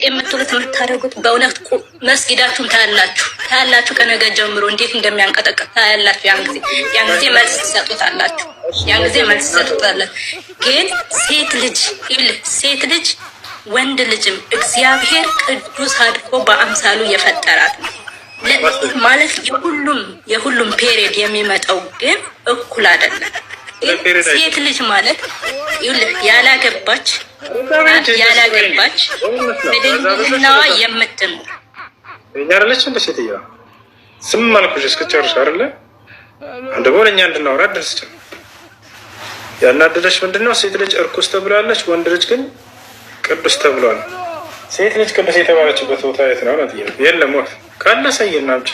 የምትሉት የምታደርጉት በእውነት መስጊዳችሁን ታያላችሁ ከነገ ጀምሮ እንዴት እንደሚያንቀጠቀጥ ታያላችሁ። ያን ጊዜ መልስ ትሰጡታላችሁ። ግን ሴት ልጅ ወንድ ልጅም እግዚአብሔር ቅዱስ አድርጎ በአምሳሉ የፈጠራት ማለት የሁሉም ፔሪየድ የሚመጣው ግን እኩል አይደለም። ሴት ልጅ ማለት ያላገባች በድንግልናዋ የምትኖር ያረለች እንደ ሴትያ ስም ማልኩሽ እስከጨርሽ አይደለ አንድ ቦለኛ እንድናወራ ደስ ይችላል። ያናደደሽ ምንድነው? ሴት ልጅ እርኩስ ተብላለች፣ ወንድ ልጅ ግን ቅዱስ ተብሏል። ሴት ልጅ ቅዱስ የተባለችበት ቦታ የት ነው? የለም ወፍ ካለ ሳይና እንጂ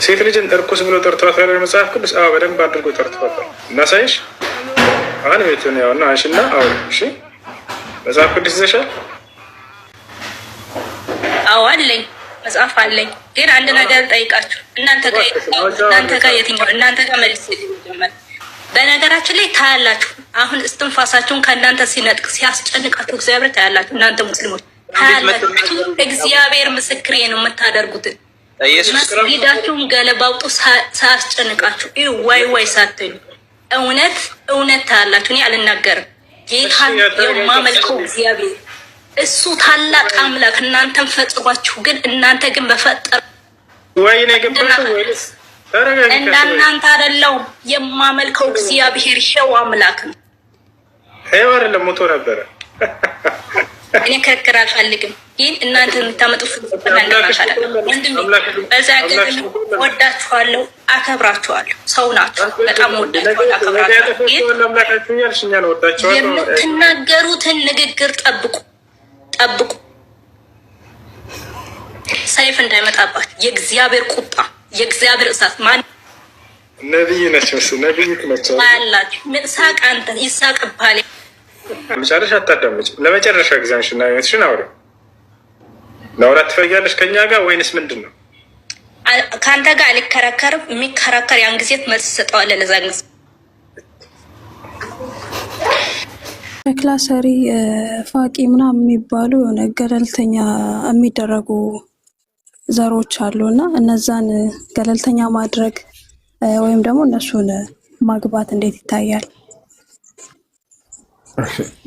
ሴት ልጅን እርኩስ ብሎ ጠርቷታል መጽሐፍ ቅዱስ። አዎ በደንብ አድርጎ ጠርቷታል። እናሳይሽ አሁን ቤቱን ያውና አንሽና አዎ እሺ መጽሐፍ ቅዱስ ይዘሻል? አዎ አለኝ፣ መጽሐፍ አለኝ። ግን አንድ ነገር ጠይቃችሁ እናንተ ጋር የትኛው እናንተ ጋር መልስ ይጀምራል። በነገራችን ላይ ታያላችሁ። አሁን እስትንፋሳችሁን ከእናንተ ሲነጥቅ ሲያስጨንቃችሁ እግዚአብሔር ታያላችሁ። እናንተ ሙስሊሞች ታያላችሁ። እግዚአብሔር ምስክሬ ነው የምታደርጉትን መስጊዳችሁን ገለባውጡ ሳያስጨንቃችሁ ዋይ ሳትሉ እውነት ታያላችሁ። እኔ አልናገርም። ጌታን የማመልከው እግዚአብሔር እሱ ታላቅ አምላክ እናንተን ፈጥሯችሁ፣ ግን እናንተ ግን በፈጠረ እናንተ አይደለሁም የማመልከው እግዚአብሔር ሄው አምላክ ነው። ሄው አይደለም ሞቶ ነበረ። እኔ ክርክር አልፈልግም። ይህን እናንተ የምታመጡት በዛ ግን ወዳችኋለሁ፣ አከብራችኋለሁ። ሰው ናቸው። በጣም ወዳችኋለሁ፣ አከብራችኋለሁ። የምትናገሩትን ንግግር ጠብቁ። ሰይፍ እንዳይመጣባችሁ። የእግዚአብሔር ቁጣ፣ የእግዚአብሔር እሳት ማን ነብይ ነች ያላችሁ ምሳቅ አንተ ይሳቅባል። መጨረሻ አታዳምጭ። ለመጨረሻ ጊዜ አንሽና አይነትሽን አውሪ። ለአውራት ትፈልጊያለሽ ከኛ ጋር ወይንስ ምንድን ነው? ከአንተ ጋር አልከራከርም። የሚከራከር ያን ጊዜ መልስ ሰጠዋለህ። ለዛ ጊዜ ሸክላ ሰሪ ፋቂ ምናምን የሚባሉ የሆነ ገለልተኛ የሚደረጉ ዘሮች አሉና እነዛን ገለልተኛ ማድረግ ወይም ደግሞ እነሱን ማግባት እንዴት ይታያል?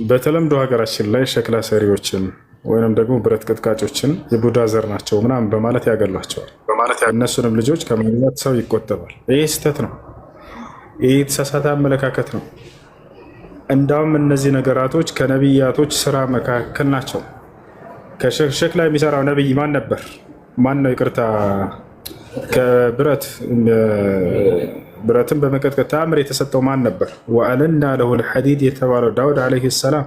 በተለምዶ ሀገራችን ላይ ሸክላ ሰሪዎችን ወይንም ደግሞ ብረት ቅጥቃጮችን የቡዳ ዘር ናቸው ምናምን በማለት ያገሏቸዋል። እነሱንም ልጆች ከማግባት ሰው ይቆጠባል። ይህ ስህተት ነው። ይህ የተሳሳተ አመለካከት ነው። እንዳውም እነዚህ ነገራቶች ከነቢያቶች ስራ መካከል ናቸው። ከሸክላ የሚሰራው ነቢይ ማን ነበር? ማን ነው? ይቅርታ ብረትን በመቀጥቀጥ ተአምር የተሰጠው ማን ነበር? ወአለና ለሁ ልሐዲድ የተባለው ዳውድ ዓለይሂ ሰላም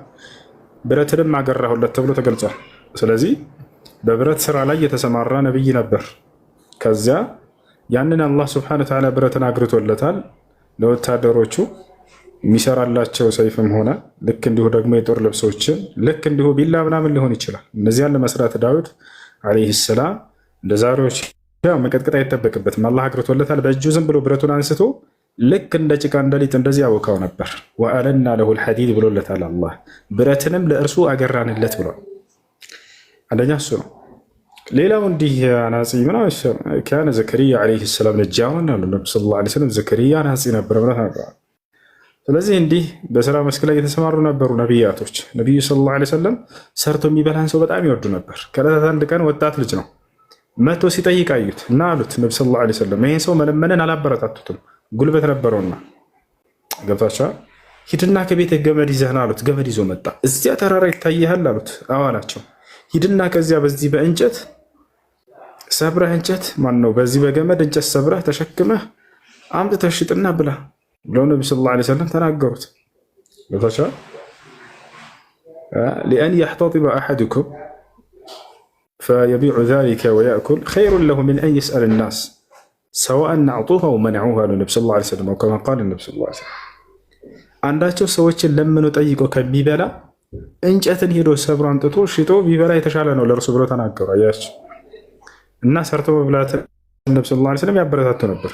ብረትንም አገራሁለት ተብሎ ተገልጿል። ስለዚህ በብረት ስራ ላይ የተሰማራ ነቢይ ነበር። ከዚያ ያንን አላህ ስብሐነ ወተዓላ ብረትን አግርቶለታል። ለወታደሮቹ የሚሰራላቸው ሰይፍም ሆነ ልክ እንዲሁ ደግሞ የጦር ልብሶችን ልክ እንዲሁ ቢላ ምናምን ሊሆን ይችላል። እነዚያን ለመስራት ዳውድ ዓለይሂ ሰላም እንደ ዛሬዎች መቀጥቀጥ አይጠበቅበትም። አላህ አግርቶለታል። በእጁ ዝም ብሎ ብረቱን አንስቶ ልክ እንደ ጭቃ እንደሊጥ እንደዚህ ያወካው ነበር። ወአለና ለሁ ልሐዲድ ብሎለታል። አላህ ብረትንም ለእርሱ አገራንለት ብሏል። አንደኛ እሱ ነው። ሌላው እንዲህ አናጺ ካነ ዘከሪያ ዓለይሂ ሰላም ነጃውን አሉ ነቢ ሰለላሁ ዓለይሂ ወሰለም። ዘከሪያ አናጺ ነበር ብለው ተናግረዋል። ስለዚህ በስራ መስክ ላይ የተሰማሩ ነበሩ ነቢያቶች። ነቢዩ ሰለላሁ ዓለይሂ ወሰለም ሰርቶ የሚበላን ሰው በጣም ይወዱ ነበር። ከዕለታት አንድ ቀን ወጣት ልጅ ነው መቶ ሲጠይቅ አዩት እና አሉት ነቢ ሰለላሁ ዓለይሂ ወሰለም ይሄን ሰው መለመንን አላበረታቱትም፣ ጉልበት ነበረውና ገብታችኋል። ሂድና ከቤትህ ገመድ ይዘህና አሉት። ገመድ ይዞ መጣ። እዚያ ተራራ ይታይሃል አሉት። አዎ አላቸው። ሂድና ከዚያ በዚህ በእንጨት ሰብረህ በዚህ በገመድ እንጨት ሰብረህ ተሸክመህ አምጥተህ ሽጥና ብላ ብለው ነቢ ሰለላሁ ዓለይሂ ወሰለም ተናገሩት። ገብታችኋል። ሊአን የሕተጢበ አሐዱኩም ፈየቢዑ ዛሊከ ወየእኩል ኸይሩን ለሁ ሚን አን የስአል ናስ ሰዋእን አዕጡሁ አው መነዑሁ አሉ ነቢ ሰለላሁ ዓለይሂ ወሰለም። ከማ ቃለ ነቢ ሰለላሁ ዓለይሂ ወሰለም አንዳቸው ሰዎችን ለምኖ ጠይቆ ከሚበላ እንጨትን ሄዶ ሰብሮ አምጥቶ ሽጦ ቢበላ የተሻለ ነው ለእርሱ ብሎ ተናገሩ። አያቸው እና ሰርቶ መብላት ነቢ ሰለላሁ ዓለይሂ ወሰለም ያበረታቱ ነበር።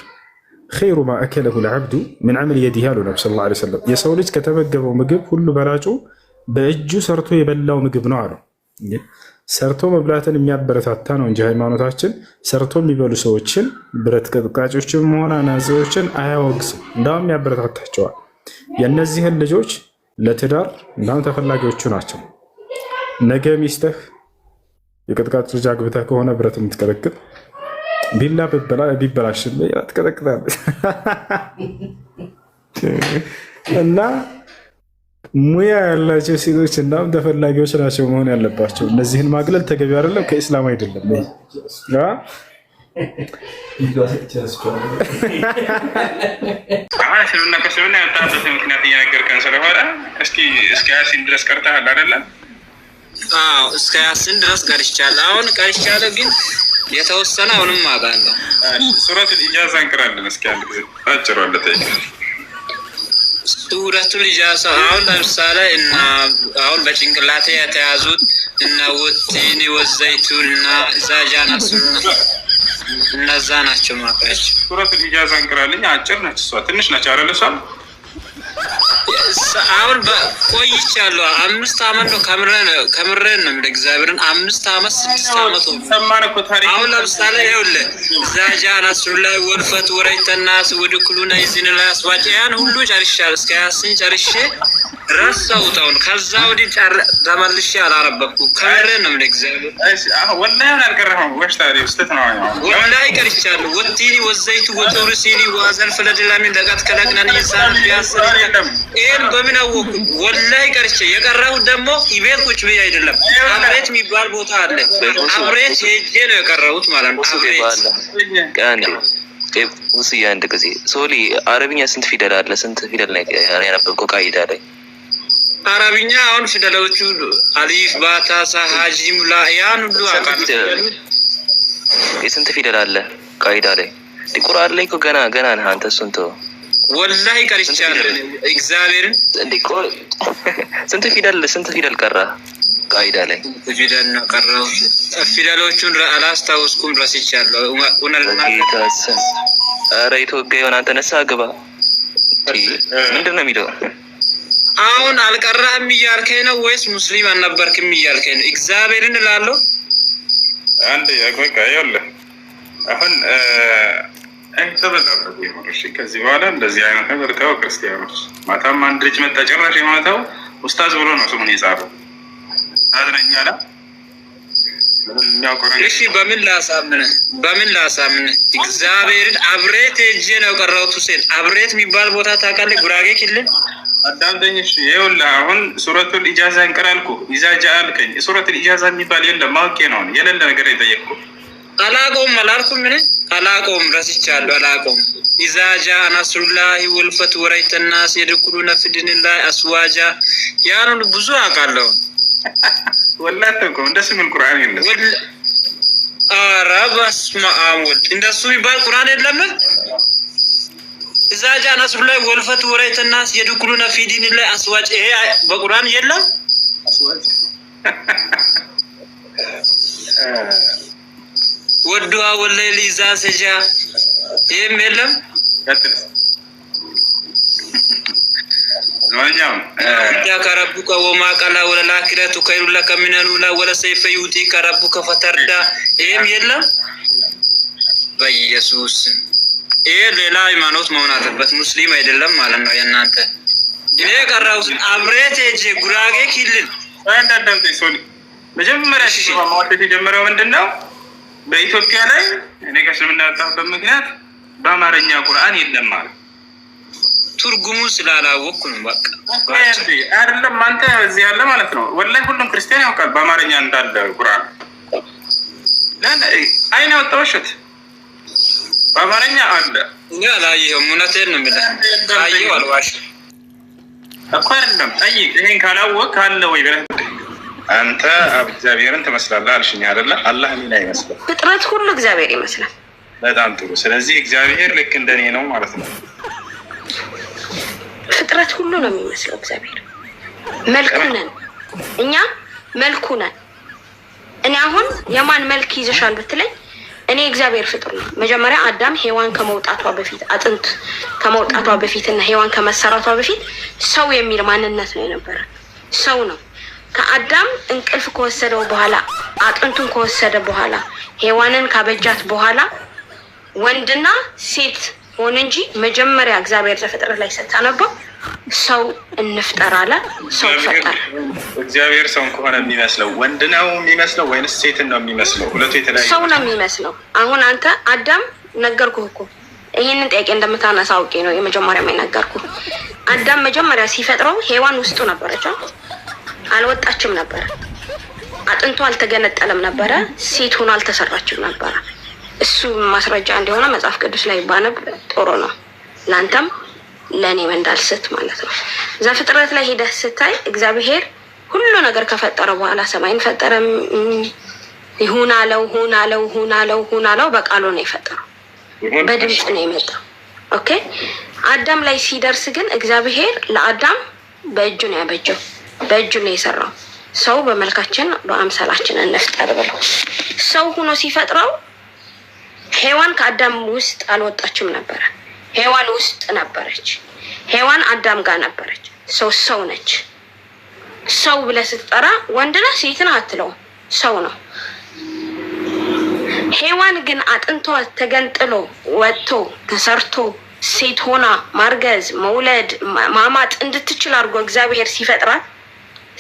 ኸይሩ ማ አከለሁ ልዓብዱ ምን ዐመል የዲህ አሉ ነቢ ሰለላሁ ዓለይሂ ወሰለም። የሰው ልጅ ከተመገበው ምግብ ሁሉ በላጩ በእጁ ሰርቶ የበላው ምግብ ነው አሉ። ሰርቶ መብላትን የሚያበረታታ ነው እንጂ ሃይማኖታችን ሰርቶ የሚበሉ ሰዎችን ብረት ቀጥቃጮችን መሆን አናጺዎችን አያወግዝም፣ እንዳውም ያበረታታቸዋል። የእነዚህን ልጆች ለትዳር እንዳውም ተፈላጊዎቹ ናቸው። ነገ ሚስትህ የቅጥቃጭ ልጅ አግብተህ ከሆነ ብረት የምትቀጠቅጥ ቢላ ቢበላሽ ትቀጠቅጣለች እና ሙያ ያላቸው ሴቶች እናም ተፈላጊዎች ናቸው መሆን ያለባቸው። እነዚህን ማግለል ተገቢ አይደለም፣ ከኢስላም አይደለም። ስልምና ከስልምና ያወጣበት ምክንያት እየነገርከን ስለሆነ እስከ ያሲን ድረስ ቀርተሃል አይደለም? አዎ እስከ ያሲን ድረስ ቀርቻለሁ። አሁን ቀርቻለሁ፣ ግን የተወሰነ አሁንም አውቃለሁ። ሱረቱል ኢጃዛ እንቅራለን። እስኪ አንድ ጊዜ አጭሩ አለጠይቅ ሱረቱል ኢጃዛ አሁን ለምሳሌ እና አሁን በጭንቅላቴ የተያዙት እና ወቲኒ ወዘይቱን እና ዛጃና እነዛ ናቸው ማለት። ሱረቱል ኢጃዛ እንቅራልኝ። አጭር ነች እሷ፣ ትንሽ ነች አይደል? እሷ አሁን ቆይቻለሁ። 5 ዓመት ነው ከምረን ነው እግዚአብሔርን 5 ዓመት 6 ዓመት ሰማን እኮ ታሪክ። አሁን ለምሳሌ ይኸውልህ ዛጃና ሱላይ ወልፈት ወረይተናስ ወድኩሉና ይዝንላ ያስዋጭ ያን ሁሉ ጨርሻለሁ። እስከ ያሲን ጨርሼ ረሳሁት። አሁን ከዛ ወዲህ ተመልሼ አላነበብኩም። ከምረን ነው እግዚአብሔር። ወላሂ አልቀረህም። ወሽ ታሪክ ስተት ነው ወላሂ ቀርቻለሁ። ወቲኒ ወዘይቱ ወጡር ሲኒ ወዘል ፈለድላሚን ለቀት ከለቅናን ይሳን ቢያስር ይሄን በምን አወቁ? ወላሂ ቀርቼ የቀረሁት ደግሞ ኢቤት ቁጭ ብዬ አይደለም። አብሬት የሚባል ቦታ አለ። አብሬት ሄጄ ነው የቀረሁት ማለት ነው። ውስያ አንድ ጊዜ ሶሊ አረብኛ ስንት ፊደል አለ? ስንት ፊደል ነው ያነበብከው ቃይዳ ላይ? አረብኛ አሁን ፊደሎቹ አሊፍ ባታ ሳሃጂም ላ ያን ሁሉ አውቃለሁ። የስንት ፊደል አለ ቃይዳ ላይ? ቁርአን ላይ እኮ ገና ነህ አንተ። እሱን ተው ወላሂ ቀርቻለሁ እግዚአብሔርን። ስንት ፊደል ቀራ ቃይዳ ላይ? ፊደል ነው ቀራው። ፊደሎቹን አላስታውስኩም፣ ረስቻለሁ። ኧረ ኢትዮጵያ የሆነ አንተ ነሳ ግባ። ምንድን ነው የሚለው? አሁን አልቀራህም እያልከኝ ነው ወይስ ሙስሊም አልነበርክም እያልከኝ ነው? እግዚአብሔርን እላለሁ። አንድ ያቆቃ ይኸውልህ አሁን ከዚህ በኋላ እንደዚህ አይነት ነገር ተው። ክርስቲያኖች ማታም አንድ ልጅ መጣ፣ ጭራሽ የማታው ኡስታዝ ብሎ ነው ስሙን የጻፈው። አዝነኛላ። እሺ በምን ላሳምን? እግዚአብሔርን አብሬት ሄጄ ነው ቀረሁት። ሁሴን አብሬት የሚባል ቦታ ታውቃለህ? ጉራጌ ክልል። አዳምጠኝ እሺ። ይኸውልህ አሁን ሱረቱል ኢጃዛ እንቀራልኩ ኢዛጃ አልከኝ። ሱረቱል ኢጃዛ የሚባል የለም፣ ማውቄ ነው የሌለ ነገር የጠየቅኩ። አላቆም አላልኩም። ምን አላቆም? ረስቻለሁ። አላቆም ኢዛ ጃአ ነስሩላሂ ወልፈት ወረይተናስ የድኩሉነ ፊዲኒላሂ አስዋጃ ያን ብዙ አውቃለሁ። ወላሂ ተንኮ እንደሱ ምን ቁርአን የለም። ኧረ በስመ አብ ወልድ እንደሱ የሚባል ቁርአን የለም። ኢዛ ጃአ ነስሩላሂ ወልፈት ወረይተናስ የድኩሉነ ፊዲኒላሂ አስዋጃ ይሄ በቁርአን የለም። ወዱሃ ወለይሊ ኢዛ ሰጃ ይሄም የለም። ከረቡከ ወማ ቀላ ወለላኪረቱ ከይሩ ለከ ሚነል ኡላ ወለሰይፈ ዩዕጢከ ረቡከ ፈተርዳ ይሄም የለም። በኢየሱስ ይሄ ሌላ ሃይማኖት መሆን አለበት፣ ሙስሊም አይደለም ማለት ነው የእናንተ። እኔ ቀራውስ አብሬት ሄጄ ጉራጌ ክልል አንዳንዴ ሶሊ መጀመሪያ ማውጣት የጀመረው ምንድነው? በኢትዮጵያ ላይ እኔ ከስልምና ያወጣሁበት ምክንያት በአማርኛ ቁርአን የለም ማለት ትርጉሙ ስላላወቅኩ ነው። በቃ አይደለም አንተ እዚህ ያለ ማለት ነው። ወላሂ ሁሉም ክርስቲያን ያውቃል በአማርኛ እንዳለ ቁርአን። አይን ያወጣውሽት በአማርኛ አለ። እኔ አላየሁም። እውነቴን ነው የምልህ። አየሁ አልዋሽም እኮ አይደለም። ጠይቅ። ይሄን ካላወቅህ አለ ወይ ብለህ አንተ እግዚአብሔርን ትመስላለህ አልሽኝ አይደለ? አላህ ምን አይመስልም? ፍጥረት ሁሉ እግዚአብሔር ይመስላል። በጣም ጥሩ። ስለዚህ እግዚአብሔር ልክ እንደኔ ነው ማለት ነው። ፍጥረት ሁሉ ነው የሚመስለው እግዚአብሔር። መልኩ ነን እኛ፣ መልኩ ነን። እኔ አሁን የማን መልክ ይዘሻል ብትለኝ እኔ እግዚአብሔር ፍጡር ነው። መጀመሪያ አዳም ሔዋን ከመውጣቷ በፊት አጥንት ከመውጣቷ በፊት እና ሔዋን ከመሰራቷ በፊት ሰው የሚል ማንነት ነው የነበረ። ሰው ነው። ከአዳም እንቅልፍ ከወሰደው በኋላ አጥንቱን ከወሰደ በኋላ ሔዋንን ካበጃት በኋላ ወንድና ሴት ሆነ እንጂ መጀመሪያ እግዚአብሔር ዘፍጥረት ላይ ስታነበው ሰው እንፍጠር አለ። ሰው ፈጠረ። እግዚአብሔር ሰውን ከሆነ የሚመስለው ወንድ ነው የሚመስለው ወይንስ ሴትን ነው የሚመስለው? ሁለቱ የተለያዩ ሰው ነው የሚመስለው። አሁን አንተ አዳም ነገርኩህ እኮ ይህንን ጥያቄ እንደምታነሳ አውቄ ነው የመጀመሪያ የነገርኩህ። አዳም መጀመሪያ ሲፈጥረው ሔዋን ውስጡ ነበረች፣ አልወጣችም ነበረ። አጥንቱ አልተገነጠለም ነበረ። ሴት ሆኖ አልተሰራችም ነበረ። እሱ ማስረጃ እንደሆነ መጽሐፍ ቅዱስ ላይ ባነብ ጥሩ ነው፣ ለአንተም ለእኔም እንዳልስት ማለት ነው። ዘፍጥረት ላይ ሄደህ ስታይ እግዚአብሔር ሁሉ ነገር ከፈጠረ በኋላ ሰማይን ፈጠረ። ይሁን አለው፣ ሁን አለው፣ ሁን አለው፣ ሁን አለው። በቃሉ ነው የፈጠረው፣ በድምፅ ነው የመጣው። ኦኬ። አዳም ላይ ሲደርስ ግን እግዚአብሔር ለአዳም በእጁ ነው ያበጀው፣ በእጁ ነው የሰራው። ሰው በመልካችን በአምሳላችን እንፍጠር ብለው ሰው ሆኖ ሲፈጥረው ሔዋን ከአዳም ውስጥ አልወጣችም ነበረ። ሔዋን ውስጥ ነበረች። ሔዋን አዳም ጋር ነበረች። ሰው ነች። ሰው ብለህ ስትጠራ ወንድ ነህ ሴት ነህ አትለውም፣ ሰው ነው። ሔዋን ግን አጥንቷ ተገንጥሎ ወጥቶ ተሰርቶ ሴት ሆና ማርገዝ፣ መውለድ፣ ማማጥ እንድትችል አድርጎ እግዚአብሔር ሲፈጥራት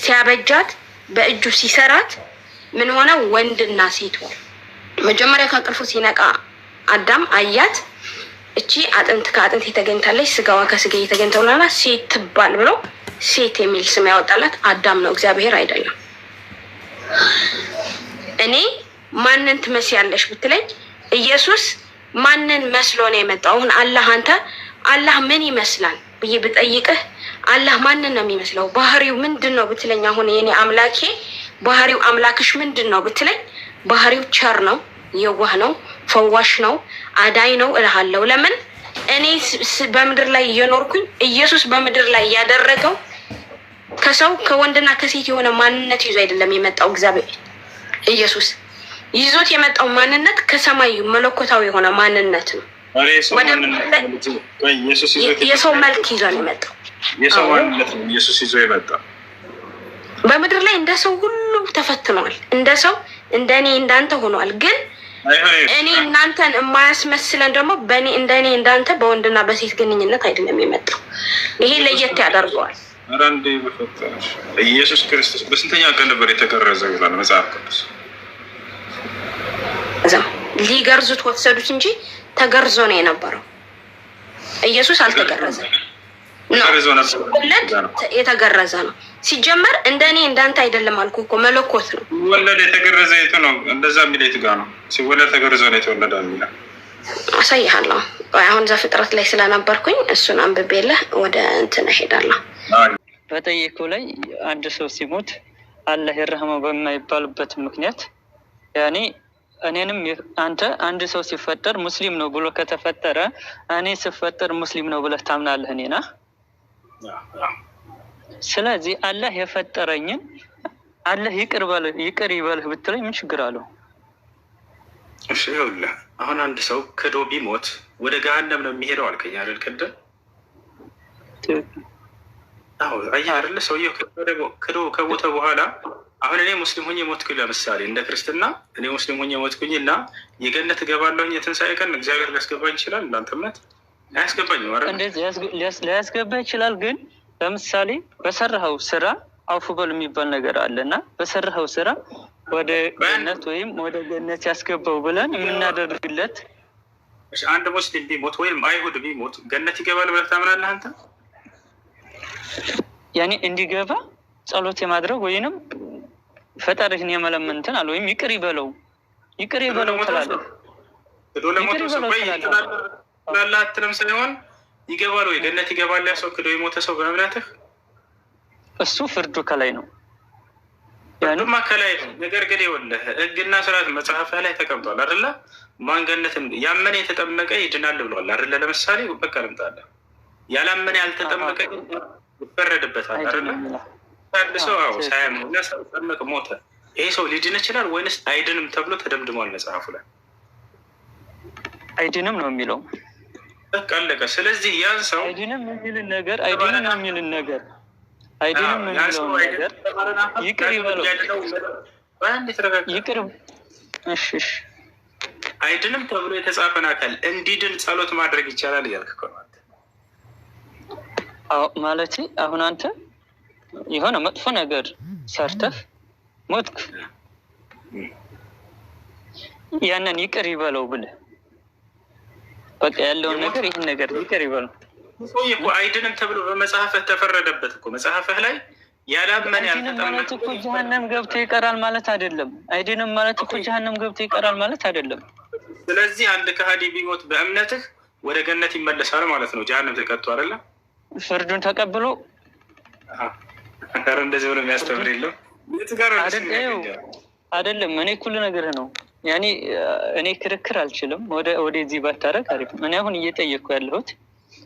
ሲያበጃት በእጁ ሲሰራት ምን ሆነ? ወንድና ሴት ሆነ። መጀመሪያ ከእንቅልፉ ሲነቃ አዳም አያት። እቺ አጥንት ከአጥንት የተገኝታለች፣ ስጋዋ ከስጋ የተገኝተውና ሴት ትባል ብሎ ሴት የሚል ስም ያወጣላት አዳም ነው፣ እግዚአብሔር አይደለም። እኔ ማንን ትመስያለሽ ብትለኝ ኢየሱስ ማንን መስሎ ነው የመጣው? አሁን አላህ አንተ አላህ ምን ይመስላል ብዬ ብጠይቅህ አላህ ማንን ነው የሚመስለው? ባህሪው ምንድን ነው ብትለኝ አሁን የኔ አምላኬ ባህሪው አምላክሽ ምንድን ነው ብትለኝ ባህሪው ቸር ነው፣ የዋህ ነው፣ ፈዋሽ ነው፣ አዳይ ነው እልሃለሁ። ለምን? እኔ በምድር ላይ እየኖርኩኝ ኢየሱስ በምድር ላይ ያደረገው ከሰው ከወንድና ከሴት የሆነ ማንነት ይዞ አይደለም የመጣው። እግዚአብሔር ኢየሱስ ይዞት የመጣው ማንነት ከሰማይ መለኮታዊ የሆነ ማንነት ነው። የሰው መልክ ይዞ ነው የመጣው። የሰው ማንነት ነው ኢየሱስ ይዞ የመጣው። በምድር ላይ እንደ ሰው ሁሉ ተፈትኗል። እንደ ሰው እንደኔ እንዳንተ ሆኗል። ግን እኔ እናንተን የማያስመስለን ደግሞ በእኔ እንደኔ እንዳንተ በወንድና በሴት ግንኙነት አይደለም የመጣው። ይሄ ለየት ያደርገዋል። አንዴ በፈጠረሽ ኢየሱስ ክርስቶስ በስንተኛ ቀን ነበር የተገረዘው ይላል መጽሐፍ ቅዱስ። ሊገርዙት ወሰዱት እንጂ ተገርዞ ነው የነበረው። ኢየሱስ አልተገረዘም። የተገረዘ ነው ሲጀመር። እንደኔ እንዳንተ አይደለም አልኩ እኮ መለኮት ነው። ወለደ የተገረዘ የቱ ነው? እንደዛ የሚል የቱ ጋር ነው? ሲወለድ ተገርዞ ነው የተወለደ የሚል አሳይሃለሁ። አሁን ዘፍጥረት ላይ ስለነበርኩኝ እሱን አንብቤልህ ወደ እንትን እሄዳለሁ። በጠየቁ ላይ አንድ ሰው ሲሞት አላህ ይርሐመው በማይባልበት ምክንያት ያኔ እኔንም አንድ ሰው ሲፈጠር ሙስሊም ነው ብሎ ከተፈጠረ እኔ ስፈጠር ሙስሊም ነው ብለህ ታምናለህ? እኔና ስለዚህ አላህ የፈጠረኝን አላህ ይቅር ይበልህ ብትለኝ ምን ችግር አለው? እሺ ይኸውልህ አሁን አንድ ሰው ክዶ ቢሞት ወደ ገሃነም ነው የሚሄደው አልከኝ አይደል? ቅድም አየህ አይደለ? ሰውየው ክዶ ከሞተ በኋላ አሁን እኔ ሙስሊም ሆኜ ሞትኩኝ፣ ለምሳሌ እንደ ክርስትና እኔ ሙስሊም ሆኜ ሞትኩኝ እና የገነት እገባለሁኝ የትንሣኤ ቀን እግዚአብሔር ሊያስገባኝ ይችላል? እንዳንተ እምነት አያስገባኝም ማለት ሊያስገባ ይችላል። ግን ለምሳሌ በሰራኸው ስራ አውፉ በል የሚባል ነገር አለ እና በሰራኸው ስራ ወደ ገነት ወይም ወደ ገነት ያስገባው ብለን የምናደርግለት አንድ ሙስሊም ቢሞት ወይም አይሁድ ቢሞት ገነት ይገባል ብለህ ታምናለህ አንተ? ያኔ እንዲገባ ጸሎት የማድረግ ወይንም ፈጣሪህን የመለመንትን አለ ወይም ይቅር ይበለው ትላለህ። ክዶ ለሞተ ሰው አትልም ሳይሆን ይገባል ወይ ገነት ይገባል ያ ሰው ክዶ የሞተ ሰው በእምነትህ? እሱ ፍርዱ ከላይ ነው። ፍርዱማ ከላይ ነው። ነገር ግን ይኸውልህ ሕግና ስርዓት መጽሐፍህ ላይ ተቀምጧል አይደለ? ማን ገነትን ያመነ የተጠመቀ ይድናል ብሏል አይደለ? ለምሳሌ በቃ ልምጣለህ። ያላመነ ያልተጠመቀ ይፈረድበታል አይደለ? አንድ ሰው ሳያምንና ሳይጠመቅ ሞተ፣ ይሄ ሰው ሊድን ይችላል ወይንስ አይድንም ተብሎ ተደምድሟል መጽሐፉ ላይ? አይድንም ነው የሚለው። በቃ አለቀ። ስለዚህ ያን ሰው አይድንም የሚልን ነገር አይድንም የሚለውን ነገር ይቅር ይበለው። ይቅር እሺ አይድንም ተብሎ የተጻፈን አካል እንዲድን ጸሎት ማድረግ ይቻላል እያልክ እኮ ነው። አዎ ማለት አሁን አንተ የሆነ መጥፎ ነገር ሰርተህ ሞትክ፣ ያንን ይቅር ይበለው ብለህ በቃ ያለውን ነገር ይህን ነገር ይቅር ይበለው። ሰው እኮ አይድንም ተብሎ በመጽሐፍህ ተፈረደበት እኮ። መጽሐፍህ ላይ ያላመን ማለት እኮ ጀሃነም ገብቶ ይቀራል ማለት አይደለም። አይድንም ማለት እኮ ጀሃነም ገብቶ ይቀራል ማለት አይደለም። ስለዚህ አንድ ከሃዲ ቢሞት በእምነትህ ወደ ገነት ይመለሳል ማለት ነው። ጀሃነም ተቀጥቶ አይደለም ፍርዱን ተቀብሎ አረ እንደዚህ ብሎ የሚያስተምር የለም አይደለም። እኔ ሁሉ ነገር ነው ያኔ እኔ ክርክር አልችልም። ወደዚህ ባታረግ አሪፍ። እኔ አሁን እየጠየቅኩ ያለሁት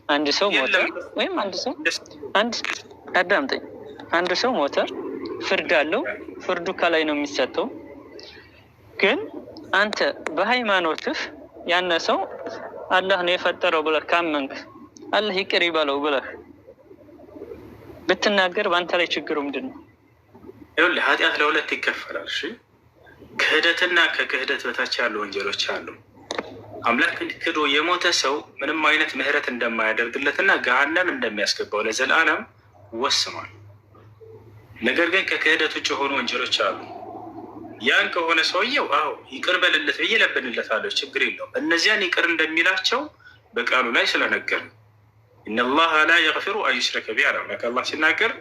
አንድ ሰው ሞተ ወይም አንድ አዳምጠኝ፣ አንድ ሰው ሞተ፣ ፍርድ አለው። ፍርዱ ከላይ ነው የሚሰጠው። ግን አንተ በሃይማኖትህ ያነ ሰው አላህ ነው የፈጠረው ብለህ ካመንክ አላህ ይቅር ይበለው ብለህ ብትናገር በአንተ ላይ ችግሩ ምንድን ነው? ይኸውልህ ኃጢአት ለሁለት ይከፈላል። እሺ ክህደትና ከክህደት በታች ያሉ ወንጀሎች አሉ። አምላክ ክዶ የሞተ ሰው ምንም አይነት ምህረት እንደማያደርግለትና ገሃነም እንደሚያስገባው ለዘላለም ወስኗል። ነገር ግን ከክህደት ውጭ የሆኑ ወንጀሎች አሉ። ያን ከሆነ ሰውየው አዎ ይቅር በልለት ብዬ ለብንለታለሁ፣ ችግር የለውም። እነዚያን ይቅር እንደሚላቸው በቃሉ ላይ ስለነገር ኢነላሃ ላ የግፊሩ አንዩሽረከ ቢሂ አለ አምላክ። አላህ ሲናገር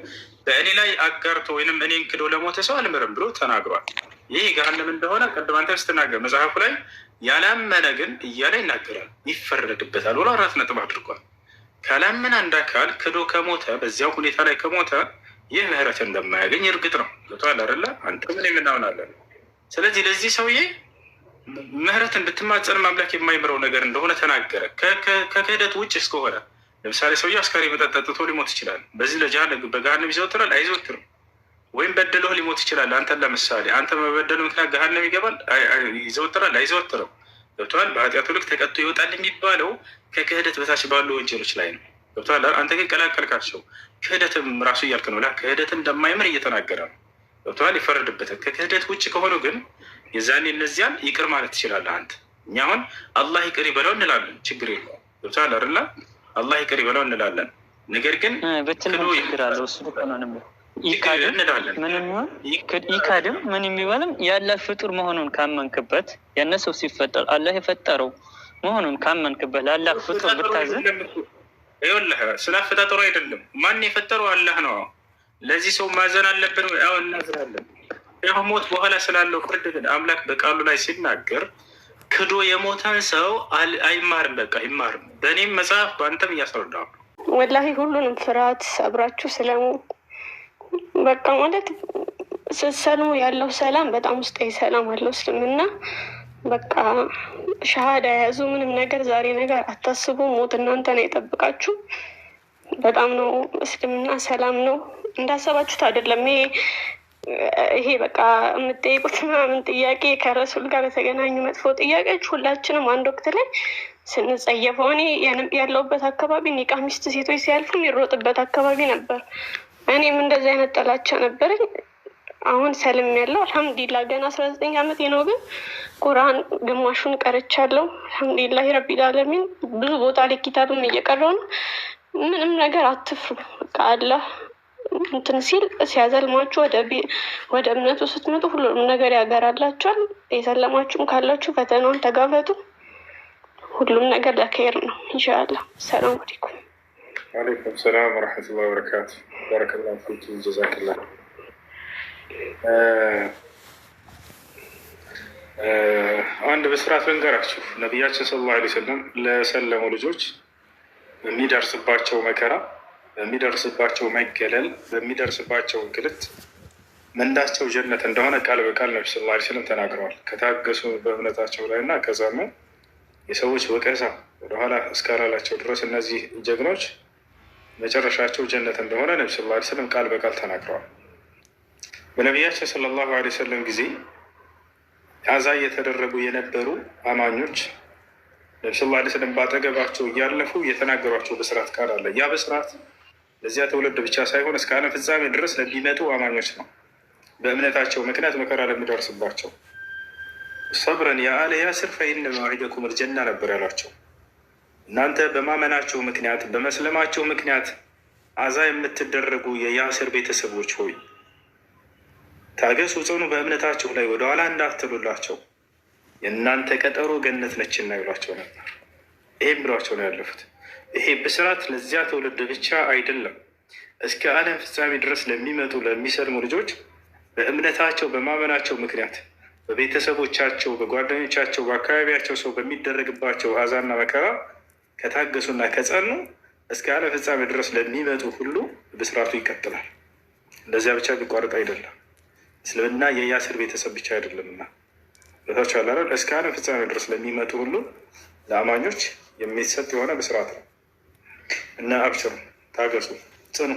በእኔ ላይ አጋርቶ ወይንም እኔን ክዶ ለሞተ ሰው አልምርም ብሎ ተናግሯል። ይህ ገሃነም እንደሆነ ቀደም አንተ ስትናገር መጽሐፉ ላይ ያላመነ ግን እያለ ይናገራል፣ ይፈረድበታል ብሎ 4 ነጥብ አድርጓል። ካላመነ አንድ አካል ክዶ ከሞተ በዚያው ሁኔታ ላይ ከሞተ ይህ ምህረት እንደማያገኝ እርግጥ ነው። ቶታል አይደለ? አንተ ምን የምናምናለን። ስለዚህ ለዚህ ሰውዬ ምህረትን ብትማጸን አምላክ የማይምረው ነገር እንደሆነ ተናገረ። ከክህደት ውጭ እስከሆነ ለምሳሌ ሰውዬ አስካሪ መጠጥ ጠጥቶ ሊሞት ይችላል። በዚህ በገሃነም ይዘወትራል አይዘወትርም? ወይም በደለው ሊሞት ይችላል። አንተን ለምሳሌ አንተ በበደሉ ምክንያት ገሃነም ይገባል ይዘወትራል አይዘወትርም? ገብቶሃል? በኃጢአቱ ልክ ተቀጥቶ ይወጣል የሚባለው ከክህደት በታች ባሉ ወንጀሎች ላይ ነው። ገብቶሃል? አንተ ግን ቀላቀልካቸው። ክህደትም ራሱ እያልክ ነው። ክህደትን እንደማይምር እየተናገረ ነው። ገብቶሃል? ይፈረድበታል። ከክህደት ውጭ ከሆኑ ግን የዛኔ እነዚያን ይቅር ማለት ትችላለህ አንተ። እኛ አሁን አላህ ይቅር ይበለው እንላለን፣ ችግር የለውም። ገብቶሃል አይደለ? አላህ ይቅር ይበለው እንላለን። ነገር ግን ይካድም ምን የሚባልም ያለ ፍጡር መሆኑን ካመንክበት ያነ ሰው ሲፈጠር አላህ የፈጠረው መሆኑን ካመንክበት ለአላህ ፍጡር ብታዝን ይኸውልህ ስለ አፈጣጠሩ አይደለም። ማን የፈጠረው አላህ ነው። ለዚህ ሰው ማዘን አለብን ወይ? አዎ እናዝናለን። ሞት በኋላ ስላለው ፍርድ ግን አምላክ በቃሉ ላይ ሲናገር ክዶ የሞተን ሰው አይማርም። በቃ አይማርም። በእኔም መጽሐፍ በአንተም እያስረዳሁ ወላሂ ሁሉንም ፍርሃት ሰብራችሁ ስለሙ በቃ ማለት ስትሰልሙ ያለው ሰላም በጣም ውስጣዊ ሰላም አለው። እስልምና በቃ ሸሃዳ የያዙ ምንም ነገር ዛሬ ነገር አታስቡ። ሞት እናንተን አይጠብቃችሁ። በጣም ነው እስልምና ሰላም ነው። እንዳሰባችሁት አይደለም። ይሄ በቃ የምትጠይቁት ምናምን ጥያቄ ከረሱል ጋር በተገናኙ መጥፎ ጥያቄዎች ሁላችንም አንድ ወቅት ላይ ስንጸየፈው እኔ ያለሁበት አካባቢ ኒቃሚስት ሴቶች ሲያልፉ የሚሮጥበት አካባቢ ነበር። እኔም እንደዚህ አይነት ጥላቻ ነበረኝ። አሁን ሰልም ያለው አልሐምዱሊላህ ገና 19 ዓመቴ ነው። ግን ቁርአን ግማሹን ቀርቻለሁ። አልሐምዱሊላህ ረቢል ዓለሚን ብዙ ቦታ ላይ ኪታብም እየቀረው ነው። ምንም ነገር አትፍሩ። በቃ አላህ እንትን ሲል ሲያዘልማችሁ ወደ እምነቱ ስትመጡ ሁሉንም ነገር ያገራላችኋል። የሰለማችሁም ካላችሁ ፈተናውን ተጋፈጡ። ሁሉም ነገር ለኸይር ነው ኢንሻአላህ። ሰላም አለይኩም። ወአለይኩም ሰላም ወራህመቱላሂ ወበረካቱ። ባረከላሁ ፊክ ጀዛከላህ። አንድ በስርዓት ልንገራችሁ። ነቢያችን ሰለላሁ ዐለይሂ ወሰለም ለሰለሙ ልጆች በሚደርስባቸው መከራ፣ በሚደርስባቸው መገለል፣ በሚደርስባቸው እንግልት ምንዳቸው ጀነት እንደሆነ ቃል በቃል ነቢ ሰለላሁ ዐለይሂ ወሰለም ተናግረዋል። ከታገሱ በእምነታቸው ላይ እና ከዛም የሰዎች ወቀሳ ወደኋላ እስካላላቸው ድረስ እነዚህ ጀግኖች መጨረሻቸው ጀነት እንደሆነ ነቢ ሰለላሁ ዐለይሂ ወሰለም ቃል በቃል ተናግረዋል። በነቢያችን ሰለላሁ ዐለይሂ ወሰለም ጊዜ አዛ እየተደረጉ የነበሩ አማኞች ነቢ ሰለላሁ ዐለይሂ ወሰለም ባጠገባቸው እያለፉ የተናገሯቸው በስርዓት ቃል አለ። ያ በስርዓት ለዚያ ትውልድ ብቻ ሳይሆን እስከ ዓለም ፍጻሜ ድረስ ለሚመጡ አማኞች ነው። በእምነታቸው ምክንያት መከራ ለሚደርስባቸው ሰብረን የአለ ያስር ፈኢነ መውዒደኩም አልጀና ነበር ያሏቸው። እናንተ በማመናቸው ምክንያት በመስለማቸው ምክንያት አዛ የምትደረጉ የያስር ቤተሰቦች ሆይ ታገሱ፣ ጽኑ፣ በእምነታችሁ ላይ ወደኋላ እንዳትሉላቸው የእናንተ ቀጠሮ ገነት ነችና ይሏቸው ነበር። ይሄም ብሏቸው ነው ያለፉት። ይሄ ብስራት ለዚያ ትውልድ ብቻ አይደለም፣ እስከ ዓለም ፍጻሜ ድረስ ለሚመጡ ለሚሰልሙ ልጆች በእምነታቸው በማመናቸው ምክንያት በቤተሰቦቻቸው፣ በጓደኞቻቸው፣ በአካባቢያቸው ሰው በሚደረግባቸው አዛና መከራ ከታገሱና ከጸኑ እስከ ዓለም ፍጻሜ ድረስ ለሚመጡ ሁሉ ብስራቱ ይቀጥላል። እንደዚያ ብቻ ቢቋርጥ አይደለም። እስልምና የያስር ቤተሰብ ብቻ አይደለምና በታቻለ እስከ ዓለም ፍጻሜ ድረስ ለሚመጡ ሁሉ ለአማኞች የሚሰጥ የሆነ ብስራት ነው እና አብሽሩ፣ ታገሱ፣ ጽኑ።